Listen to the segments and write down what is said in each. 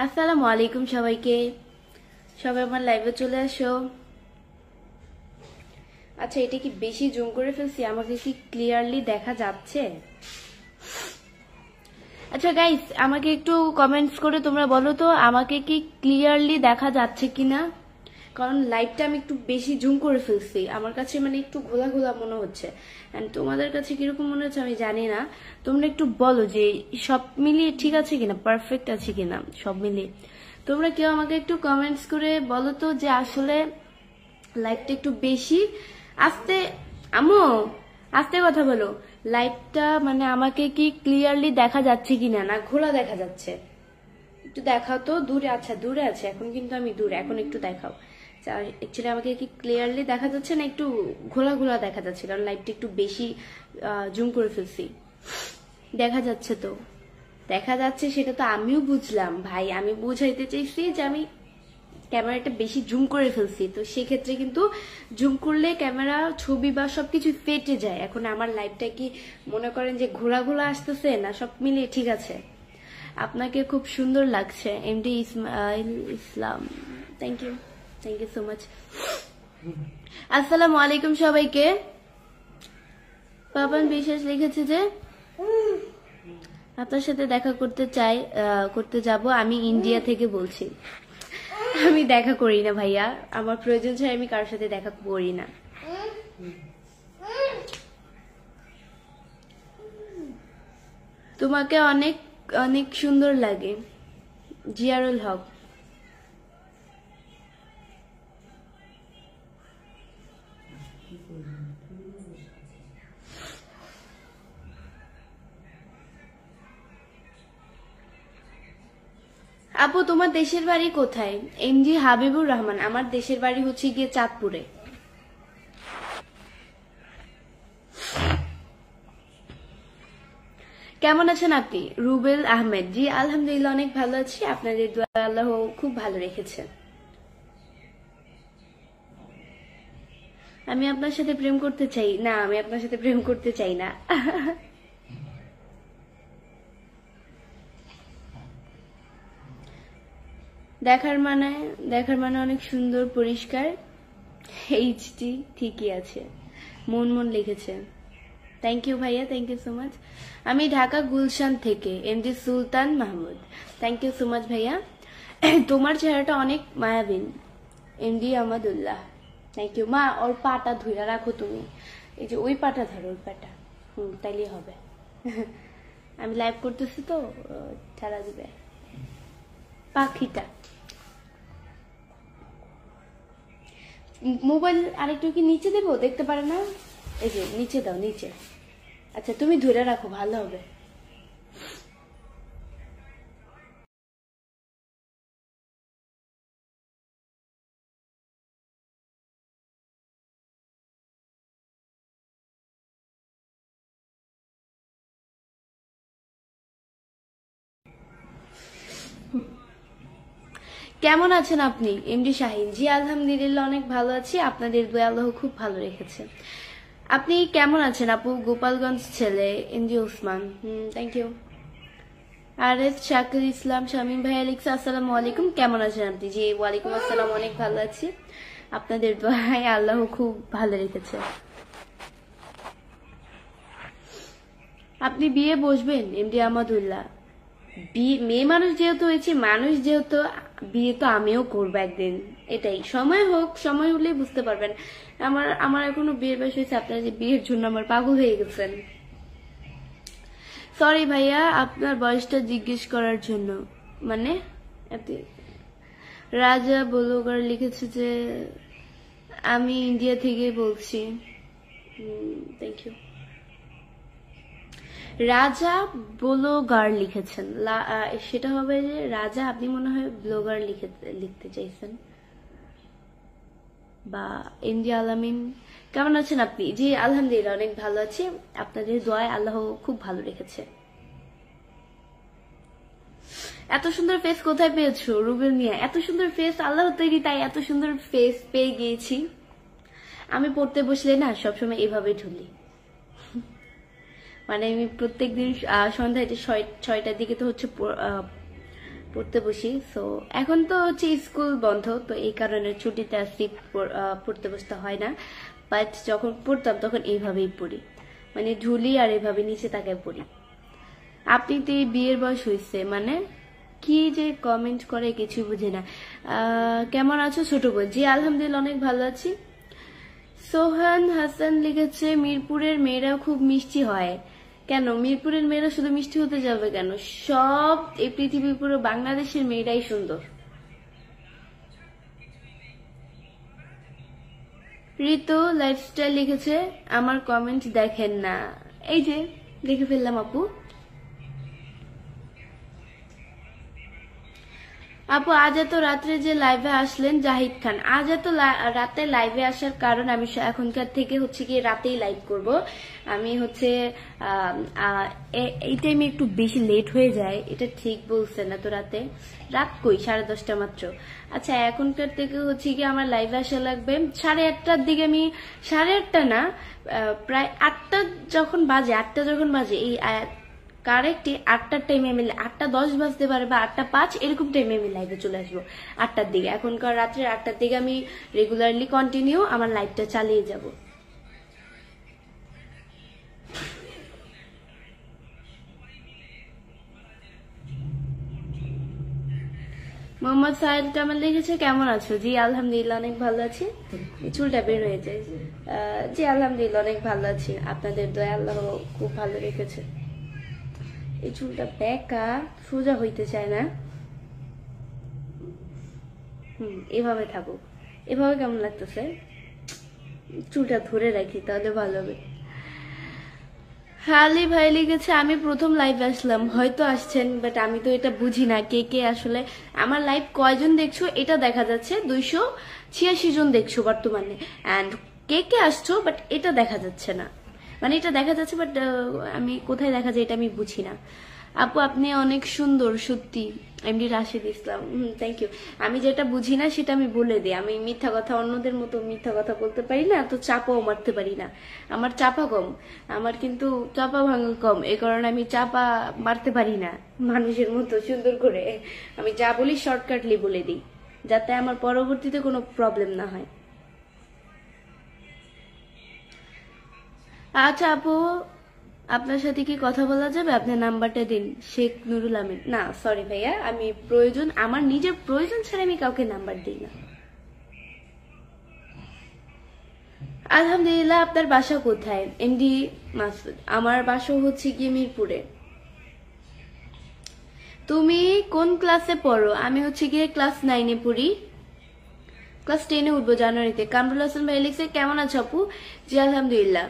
আসসালামু আলাইকুম সবাইকে, সবাই আমার লাইভে চলে আসো। আচ্ছা, এটা কি বেশি জুম করে ফেলছি? আমাকে কি ক্লিয়ারলি দেখা যাচ্ছে? আচ্ছা গাইস, আমাকে একটু কমেন্টস করে তোমরা বলো তো আমাকে কি ক্লিয়ারলি দেখা যাচ্ছে কিনা, কারণ লাইভটা আমি একটু বেশি জুম করে ফেলছি। আমার কাছে মানে একটু ঘোলা ঘোলা মনে হচ্ছে, এন্ড তোমাদের কাছে কিরকম মনে হচ্ছে আমি জানি না। তোমরা একটু বলো যে সব মিলিয়ে ঠিক আছে কিনা, পারফেক্ট আছে কিনা সব মিলিয়ে। তোমরা কেউ আমাকে একটু কমেন্টস করে বলো তো যে আসলে লাইভটা একটু বেশি আস্তে, আম্মু আস্তে কথা বলো। লাইভটা মানে আমাকে কি ক্লিয়ারলি দেখা যাচ্ছে কিনা, না ঘোলা দেখা যাচ্ছে? একটু দেখাও তো। দূরে? আচ্ছা দূরে আছে, এখন কিন্তু আমি দূরে, এখন একটু দেখাও। অ্যাকচুয়ালি আমাকে কি ক্লিয়ারলি দেখা যাচ্ছে না একটু ঘোলা ঘোলা দেখা যাচ্ছে, কারণ লাইটটা একটু বেশি জুম করে ফেলছি। দেখা যাচ্ছে তো? দেখা যাচ্ছে, সেটা তো আমিও বুঝলাম ভাই। আমি বুঝাইতে চাইছি যে আমি ক্যামেরাটা বেশি জুম করে ফেলছি, তো সেক্ষেত্রে কিন্তু জুম করলে ক্যামেরা ছবি বা সবকিছু ফেটে যায়। এখন আমার লাইভটা কি মনে করেন যে ঘোলা ঘোলা আসতেছে, না সব মিলিয়ে ঠিক আছে? আপনাকে খুব সুন্দর লাগছে MD Islam, thank you so much. আসসালামু আলাইকুম সবাইকে। পাপান বিশ্বাস লিখেছে যে আপনার সাথে দেখা করতে যাব। আমি ইন্ডিয়া থেকে বলছি। আমি দেখা করি না ভাইয়া, আমার প্রয়োজন ছাড়া আমি কারোর সাথে দেখা করি না। তোমাকে অনেক অনেক সুন্দর লাগে। জিয়ারুল হক। আপু তোমার দেশের বাড়ি কোথায়? এমজি হাবিবুর রহমান। আমার দেশের বাড়ি হচ্ছে গিয়ে চাঁদপুরে। কেমন আছেন আপনি? রুবেল আহমেদ। জি আলহামদুলিল্লাহ অনেক ভালো আছি, আপনাদের দোয়া আল্লাহ খুব ভালো রেখেছে। আমি আপনার সাথে প্রেম করতে চাই না, আমি আপনার সাথে প্রেম করতে চাই না। দেখার মানে অনেক সুন্দর পরিষ্কার। এইচডি ঠিকই আছে। মন লিখেছে। থ্যাংক ইউ ভাইয়া, থ্যাংক ইউ সো মাচ। আমি ঢাকা গুলশান থেকে, MD Sultan Mahmud. Thank you so much ভাইয়া। তোমার চেহারাটা অনেক মায়াবীন, এমডি আমাদুল্লাহ। Thank you. মা ওর পাটা ধুইরা রাখো তুমি, এই যে ওই পাটা ধরো, ওই পাটা। তাইলে হবে। আমি লাইভ করতেছি তো, ছাড়া দিবে পাখিটা। মোবাইল আরেকটু কি নিচে দেবো, দেখতে পারে না? এই যে নিচে দাও, নিচে। আচ্ছা তুমি ধরে রাখো, ভালো হবে। কেমন আছেন আপনি এমডি শাহিন? জি আলহামদুলিল্লাহ অনেক ভালো আছি, আপনাদের দোয়া আল্লাহ খুব ভালো রেখেছে। আপনি কেমন আছেন আপু? গোপালগঞ্জ ছেলে, এমডি ওসমান। Thank you. আর এস শাকির ইসলাম শামীম ভাইয়া লিখছে আসসালামু আলাইকুম, কেমন আছেন আপনি? জি ওয়ালাইকুম আসসালাম, অনেক ভালো আছি, আপনাদের দোয়ায় আল্লাহ খুব ভালো রেখেছে। আপনি বিয়ে বসবেন এমডি আমাদুল্লাহ? মেয়ে মানুষ যেহেতু হয়েছে, মানুষ যেহেতু, বিয়ে তো আমিও করবো একদিন। এটাই, সময় হোক, সময় হলেই বুঝতে পারবেন। আমার এখনো বিয়ের বয়স হয়েছে, আপনারা যে বিয়ের জন্য আমার পাগল হয়ে গেছেন। সরি ভাইয়া, আপনার বয়সটা জিজ্ঞেস করার জন্য। মানে আপনি রাজা বলগার লিখেছে যে আমি ইন্ডিয়া থেকে বলছি। Thank you. রাজা ব্লগার লিখেছেন, সেটা হবে যে রাজা, আপনি মনে হয় ব্লগার লিখতে চাইছেন, বা ইন্ডিয়া আলামিন। কেমন আছেন আপনি? জি আলহামদুলিল্লাহ অনেক ভালো আছি, আপনাদের দোয়ায় আল্লাহ খুব ভালো রেখেছে। এত সুন্দর ফেস কোথায় পেয়েছো রুবেল মিয়া? এত সুন্দর ফেস আল্লাহ তৈরি, তাই এত সুন্দর ফেস পেয়ে গিয়েছি। আমি পড়তে বসলে না সবসময় এভাবে ঢুলি, মানে আমি প্রত্যেকদিন সন্ধ্যায় 6টার দিকে তো হচ্ছে পড়তে বসি। সো এখন তো হচ্ছে স্কুল বন্ধ, তো এই কারণে ছুটিতে আসছি, পড়তে বসতে হয় না। বাট যখন পড়তাম তখন এইভাবেই পড়ি, মানে ঝুলি আর এইভাবে নিচে তাকায় পড়ি। আপনি তো এই বিয়ের বয়স হয়েছে, মানে কি যে কমেন্ট করে কিছু বুঝি না। কেমন আছো ছোট বোন? জি আলহামদুলিল্লাহ অনেক ভালো আছি। সোহান হাসান লিখেছে মিরপুরের মেয়েরা খুব মিষ্টি হয়। কেন মিরপুরের মেয়েরা শুধু মিষ্টি হতে যাবে কেন? সব এই পৃথিবীর পুরো বাংলাদেশের মেয়েরাই সুন্দর। ঋতু লাইফস্টাইল লিখেছে আমার কমেন্ট দেখেন না। এই যে দেখে ফেললাম আপু। আপু আজ এত রাত্রে যে লাইভে আসলেন জাহিদ খান, আজ এত রাতে লাইভে আসার কারণ আমি এখনকার থেকে হচ্ছে কি রাতেই লাইভ করব। আমি হচ্ছে এই টাইমে একটু বেশি লেট হয়ে যায়, এটা ঠিক বলছেন না তো? রাত কই 10:30 মাত্র। আচ্ছা এখনকার থেকে হচ্ছে কি আমার লাইভে আসা লাগবে 8:30টার দিকে। আমি 8:30 না, প্রায় 8টা যখন বাজে এই কারেক্টলি 8টার টাইমে আমি 8:10 বাজতে পারে বা 8:05 এরকম টাইমে আমি লাইভে চলে আসবো 8টার দিকে। এখনকার রাত্রে 8টার দিকে আমি রেগুলারলি কন্টিনিউ আমার লাইভটা চালিয়ে যাব। মোহাম্মদ সাহেল কামাল লিখেছে কেমন আছো? জি আলহামদুলিল্লাহ অনেক ভালো আছি। চুলটা বের হয়ে যায়। জি আলহামদুলিল্লাহ অনেক ভালো আছি, আপনাদের দয়া আল্লাহ খুব ভালো রেখেছে। এই চুলটা বেঁকা সোজা হইতে চায় না। এভাবে থাকুক। এভাবে কেমন লাগতেছে? চুলটা ধরে রাখি তাহলে ভালো হবে। হালি ভাই লিখেছে আমি প্রথম লাইভে আসলাম, হয়তো আসছেন বাট আমি তো এটা বুঝি না কে কে আসলে আমার লাইভ কয়জন দেখছো এটা দেখা যাচ্ছে। 286 জন দেখছো বর্তমানে, অ্যান্ড কে কে আসছো বাট এটা দেখা যাচ্ছে না। মানে এটা দেখা যাচ্ছে বাট আমি কোথায় দেখা যায় এটা আমি বুঝি না। আপু আপনি অনেক সুন্দর সত্যি। MD Rashid Islam, thank you. আমি যেটা বুঝি না সেটা আমি বলে দিই। আমি মিথ্যা কথা অন্যদের মতো মিথ্যা কথা বলতে পারি না, তো চাপাও মারতে পারি না। আমার চাপা কম, আমার কিন্তু চাপা ভাঙা কম, এই কারণে আমি চাপা মারতে পারি না মানুষের মতো সুন্দর করে। আমি যা বলি শর্টকাটলি বলে দিই, যাতে আমার পরবর্তীতে কোনো প্রবলেম না হয়। আচ্ছা আপু আপনার সাথে কি কথা বলা যাবে? আপনার নাম্বারটা দিন। শেখ নুরুল আমিন। না সরি ভাইয়া, আমি আমার নিজের প্রয়োজন ছাড়া আমি কাউকে নাম্বার দিই না। আলহামদুলিল্লাহ। আপনার বাসা কোথায়? এমডি মাসুদ। আমার বাসা হচ্ছে গিয়ে মিরপুরে। তুমি কোন ক্লাসে পড়ো? আমি হচ্ছে গিয়ে ক্লাস 9-এ পড়ি, ক্লাস 10-এ উঠবো জানুয়ারিতে। কামরুল হাসান ভাই লিখছে কেমন আছো আপু? জি আলহামদুলিল্লাহ।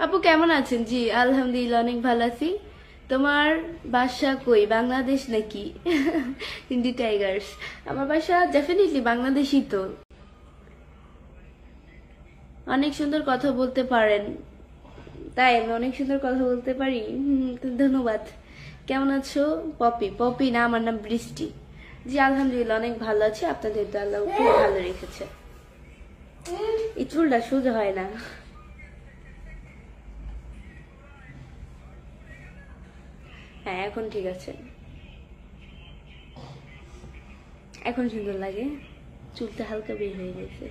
আপু কেমন আছেন? জি আলহামদুলিল্লাহ অনেক ভালো আছি। তোমার বাসা কই, বাংলাদেশ নাকি? হিন্দি টাইগার্স। আমার বাসা ডেফিনেটলি বাংলাদেশই তো। অনেক সুন্দর কথা বলতে পারেন। তাই আমি অনেক সুন্দর কথা বলতে পারি, ধন্যবাদ। কেমন আছো? পপি। পপি না, আমার নাম বৃষ্টি। জি আলহামদুলিল্লাহ অনেক ভালো আছে, আপনাদের তো আল্লাহ খুব ভালো রেখেছে। এই চুলটা সোজা হয় না। হ্যাঁ এখন ঠিক আছে, এখন সুন্দর লাগে। চুলটা হালকা বের হয়ে গেছে।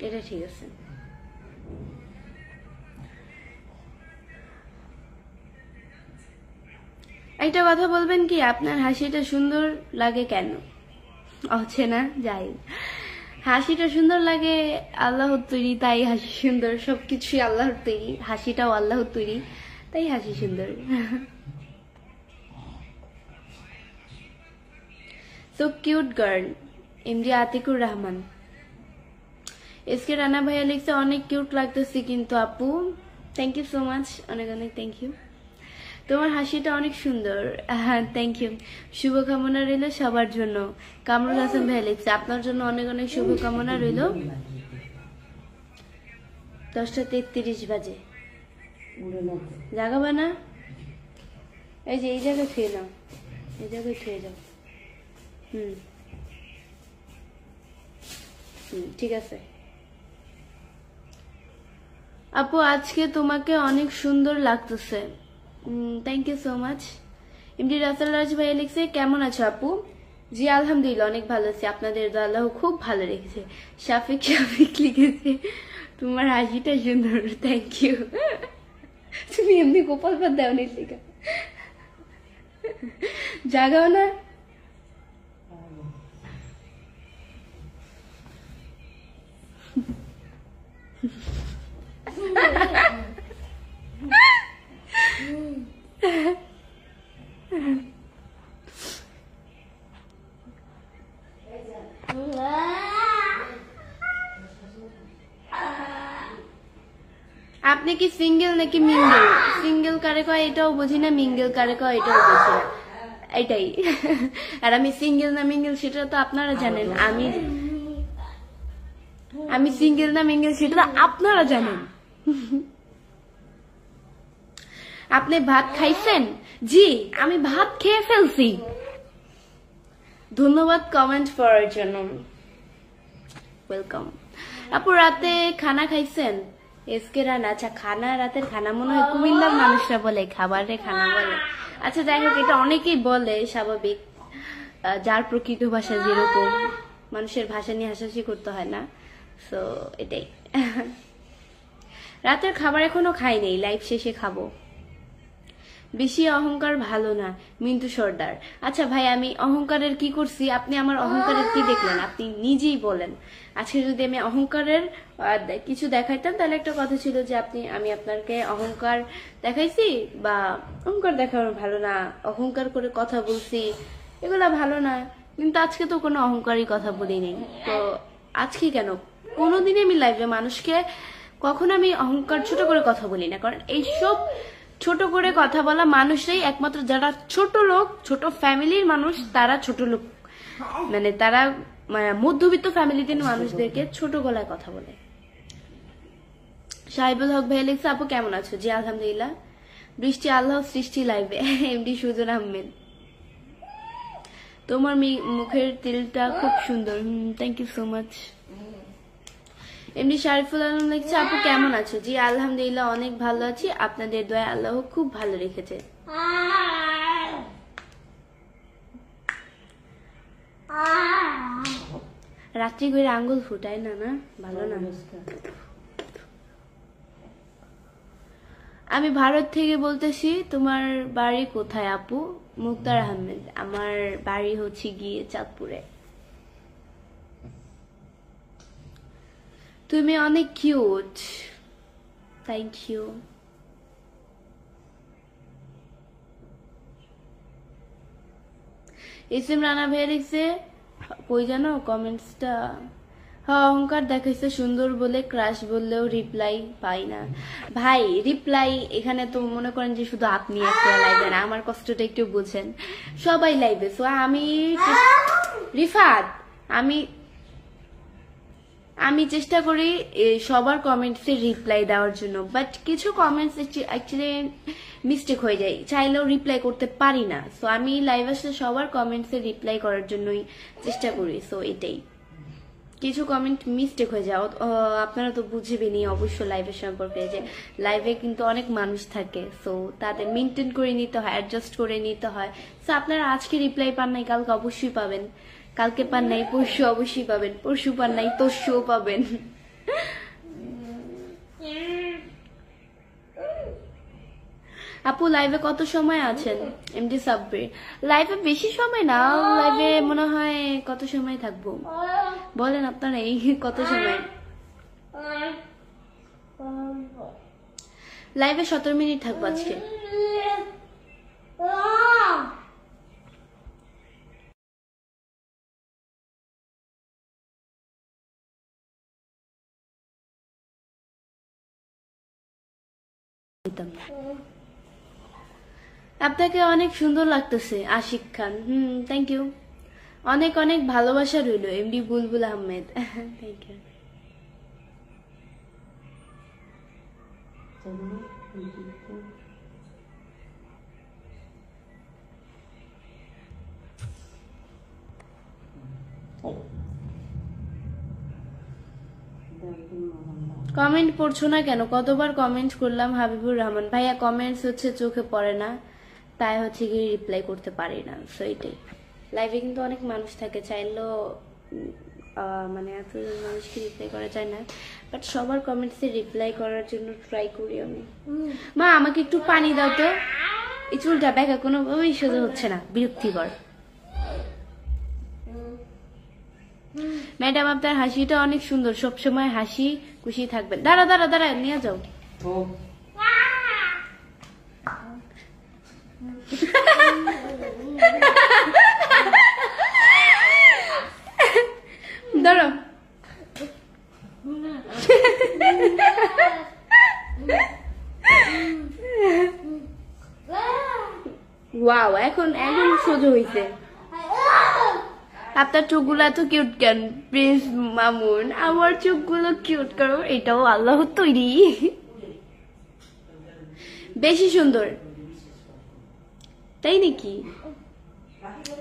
এটা ঠিক আছে। একটা কথা বলবেন কি, আপনার হাসিটা সুন্দর লাগে কেন? অচেনা যাই, হাসিটা সুন্দর লাগে, আল্লাহর তৈরি তাই হাসি সুন্দর। সবকিছুই আল্লাহর তৈরি, হাসিটাও আল্লাহর তৈরি তাই হাসি সুন্দর। So cute girl. MD Atikur Rahman. SK Rana ভাইয়া লিখছে অনেক কিউট লাগতেছে কিন্তু আপু। থ্যাংক ইউ সো মাচ, অনেক অনেক থ্যাংক ইউ। তোমার হাসিটা অনেক সুন্দর। হ্যাঁ থ্যাংক ইউ। শুভকামনা রইল সবার জন্য। কামরুল হাসান ভাই লিখছে আপনার জন্য অনেক অনেক শুভকামনা রইল। 10:33 বাজে। জাগাবা না? এই যে এই জায়গায় থুয়ে নাও, এই জায়গায় থুয়ে যাও। ঠিক আছে। আপু আজকে তোমাকে অনেক সুন্দর লাগতেছে। Thank you so much. MD Rasel Raj ভাই লিখছে কেমন আছো আপু? জি আলহামদুলিল্লাহ অনেক ভালো আছি, আপনাদের দোয়া আল্লাহ খুব ভালো রেখেছে। শাফিক শাফিক লিখেছে তোমার হাসিটা সুন্দর, থ্যাংক ইউ। তুমি এমনি গোপাল পাত দাও নি লিখা জাগাও না। আপনি কি সিঙ্গেল নাকি মিঙ্গেল? সিঙ্গেল কারে কয় এটাও বুঝি না, মিঙ্গেল কারে কয় এটাও বুঝি না, এটাই। আর আমি সিঙ্গেল না মিঙ্গেল সেটা তো আপনারা জানেন, আমি সিঙ্গেল না মিঙ্গেল সেটা তো আপনারা জানেন। আপনি ভাত খাইছেন? জি আমি ভাত খেয়ে ফেলছি। ধন্যবাদ কমেন্ট করার জন্য, ওয়েলকাম। আপু রাতে খানা খাইছেন? এসকে রান, আচ্ছা খানা, রাতের খানা মনে হয় কুমিল্লার মানুষরা বলে খাবারে খানা বলে। আচ্ছা যাই হোক, এটা অনেকেই বলে, স্বাভাবিক, যার প্রকৃত ভাষা যেরকম, মানুষের ভাষা নিয়ে হাসাহাসি করতে হয় না, সো এটাই। রাতের খাবার এখনো খাই নেই, লাইভ শেষে খাবো। বেশি অহংকার ভালো না, মিন্টু সর্দার। আচ্ছা ভাই আমি অহংকারের কি করছি? আপনি আমার অহংকারের কি দেখলেন? আপনি নিজেই বলেন। আজকে যদি আমি অহংকারের কিছু দেখাইতাম তাহলে একটা কথা ছিল যে আমি আপনাকে অহংকার দেখাইছি, বা অহংকার দেখানো ভালো না, অহংকার করে কথা বলছি এগুলা ভালো না, কিন্তু আজকে তো কোনো অহংকারী কথা বলি নেই। তো আজকে কেন? কোনোদিনই আমি লাইভে মানুষকে কখনো আমি অহংকার ছোট করে কথা বলি না, কারণ এইসব ছোট করে কথা বলা মানুষরাই একমাত্র, যারা ছোট লোক, ছোট ফ্যামিলির মানুষ, তারা ছোট লোক, মানে তারা মধ্যবিত্ত ফ্যামিলিতে মানুষদেরকে ছোট গলায় কথা বলে। সাহেবুল হক ভাই লিখছে আপু কেমন আছো? জি আলহামদুলিল্লাহ। বৃষ্টি আল্লাহ সৃষ্টি লাইভে, এমডি সুজন আহমেদ। তোমার মুখের তিলটা খুব সুন্দর, থ্যাংক ইউ সো মাচ। এমনি শারিফুল আলম লিখছে আপু কেমন আছো? জি আলহামদুলিল্লাহ অনেক ভালো আছি, আপনাদের দয়া আল্লাহ খুব ভালো রেখেছে। রাত্রি করে আঙ্গুল ফুটায় না, না ভালো না। আমি ভারত থেকে বলতেছি, তোমার বাড়ি কোথায় আপু? মুক্তার আহমেদ। আমার বাড়ি হচ্ছে গিয়ে চাঁদপুরে। তুমি অনেক cute, thank you. SM Rana ভাই লিখছে কই জানো কমেন্টসটা, হ্যাঁ অহংকার দেখাইছে সুন্দর বলে, ক্রাশ বললেও রিপ্লাই পাই না। ভাই রিপ্লাই এখানে তো মনে করেন যে শুধু আপনি একটা লাইভে না, আমার কষ্টটা একটু বুঝেন, সবাই লাইভে। সো আমি রিফাত, আমি চেষ্টা করি সবার কমেন্টসে রিপ্লাই দেওয়ার জন্য, বাট কিছু কমেন্টস অ্যাকচুয়ালি মিস্টেক হয়ে যায়, চাইলেও রিপ্লাই করতে পারি না। সো আমি লাইভ আসলে সবার কমেন্টসে রিপ্লাই করার জন্যই চেষ্টা করি। সো এটাই, কিছু কমেন্ট মিস্টেক হয়ে যায়, আপনারা তো বুঝবেনই অবশ্য লাইভের সম্পর্কে, যে লাইভে কিন্তু অনেক মানুষ থাকে, সো তাদের মেনটেন করে নিতে হয়, অ্যাডজাস্ট করে নিতে হয়। সো আপনারা আজকে রিপ্লাই পান নাই, কালকে অবশ্যই পাবেন, কালকে পান নাই পরশু অবশ্যই পাবেন, পরশু পান নাই তরশুও পাবেন। আপু লাইভে কত সময় আছেন? এমডি সাব্বির লাইভে বেশি সময় না, লাইভে মনে হয় কত সময় থাকবো বলেন আপনারা, এই কত সময়? লাইভে 17 মিনিট থাকবো আজকে। আপনাকে অনেক সুন্দর লাগতেছে আশিক খান, থ্যাংক ইউ, অনেক অনেক ভালোবাসা রইল। MD Bulbul Ahmed, thank you. Comment পড়ছো না কেন? কতবার কমেন্ট করলাম হাবিবুর রহমান ভাইয়া, কমেন্টস হচ্ছে চোখে পড়ে না, তাই হচ্ছে কি রিপ্লাই করতে পারি না। সো এটাই, লাইভে কিন্তু অনেক মানুষ থাকে, চাইলেও মানে এত মানুষকে রিপ্লাই করা যায় না, বাট সবার কমেন্টসে রিপ্লাই করার জন্য ট্রাই করি আমি। মা আমাকে একটু পানি দাও তো, এই চুলটা ব্যাগা কোনোভাবেই সোজা হচ্ছে না, বিরক্তিকর। ম্যাডাম আপনার হাসিটা অনেক সুন্দর, সবসময় হাসি খুশি থাকবেন। দাঁড়া দাঁড়া দাঁড়া, নিয়ে যাও। দাঁড়াও। ওয়াও, এখন এখন সোজা হইছে। আপনার চোখগুলো এত কিউট কেন প্রিন্স মামুন? আমার চোখগুলো কিউট করো, এটাও আল্লাহ তৈরি, বেশি সুন্দর, তাই নাকি?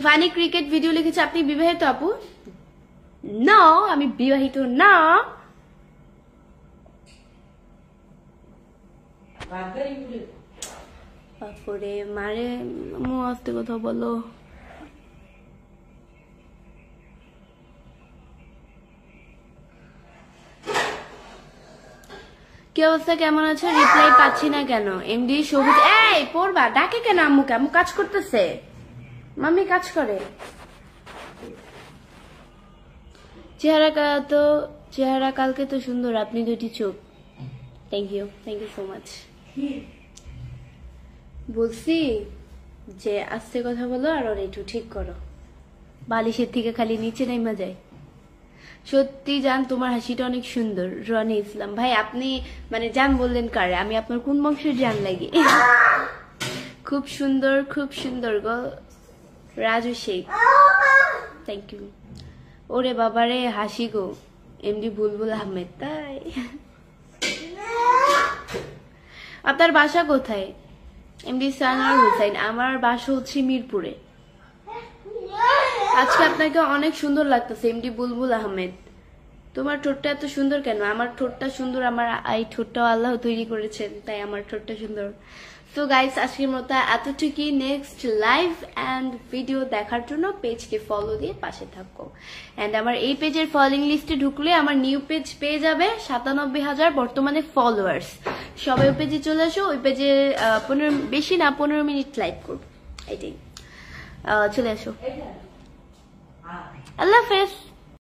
ফানি ক্রিকেট ভিডিও লিখেছে, আপনি বিবাহিত আপু? না, আমি বিবাহিত না। তারপরে মারে মু আস্তে কথা বলো। কি অবস্থা, কেমন আছো? রিপ্লাই পাচ্ছি না কেন? এমডি সবুজ, এই পড়বা, ডাকে কেন আম্মুকে? আম্মু কাজ করতেছে, মাম্মি কাজ করে। চেহারা কালকে তো সুন্দর, আপনি দুটি চোখ। Thank you so much. বলছি যে আস্তে কথা বলো আর ওর একটু ঠিক করো, বালিশের থেকে খালি নিচে নেমা যায়। সত্যি জান, তোমার হাসিটা অনেক সুন্দর। রনি ইসলাম ভাই, আপনি মানে জান বললেন কারে? আমি আপনার কোন বংশের জান লাগি? খুব সুন্দর গো রাজু শেখ, থ্যাংক ইউ। ওরে বাবারে হাসি গো, এমডি বুলবুল আহমেদ, তাই? আপনার বাসা কোথায়? এমডি সানার হুসাইন, আমার বাসা হচ্ছে মিরপুরে। আজকে আপনাকে অনেক সুন্দর লাগতেছে এমডি বুলবুল আহমেদ। তোমার ঠোঁটটা এত সুন্দর কেন? আমার ঠোঁটটা সুন্দর, আমার এই ঠোঁটটাও আল্লাহ তৈরি করেছেন, তাই আমার ঠোঁটটা সুন্দর। তো গাইস, আজকের মতো এতটুকুই। নেক্সট লাইভ অ্যান্ড ভিডিও দেখার জন্য পেজকে ফলো দিয়ে পাশে থাকো। অ্যান্ড আমার এই পেজের ফলোইং লিস্টে ঢুকলে আমার নিউ পেজ পেয়ে যাবে, 97,000 বর্তমানে ফলোয়ার্স। সবাই ওই পেজে চলে আসো, ওই পেজে 15 মিনিট লাইভ করবো, এটাই। চলে আসো। আল্লাহ হাফেজ।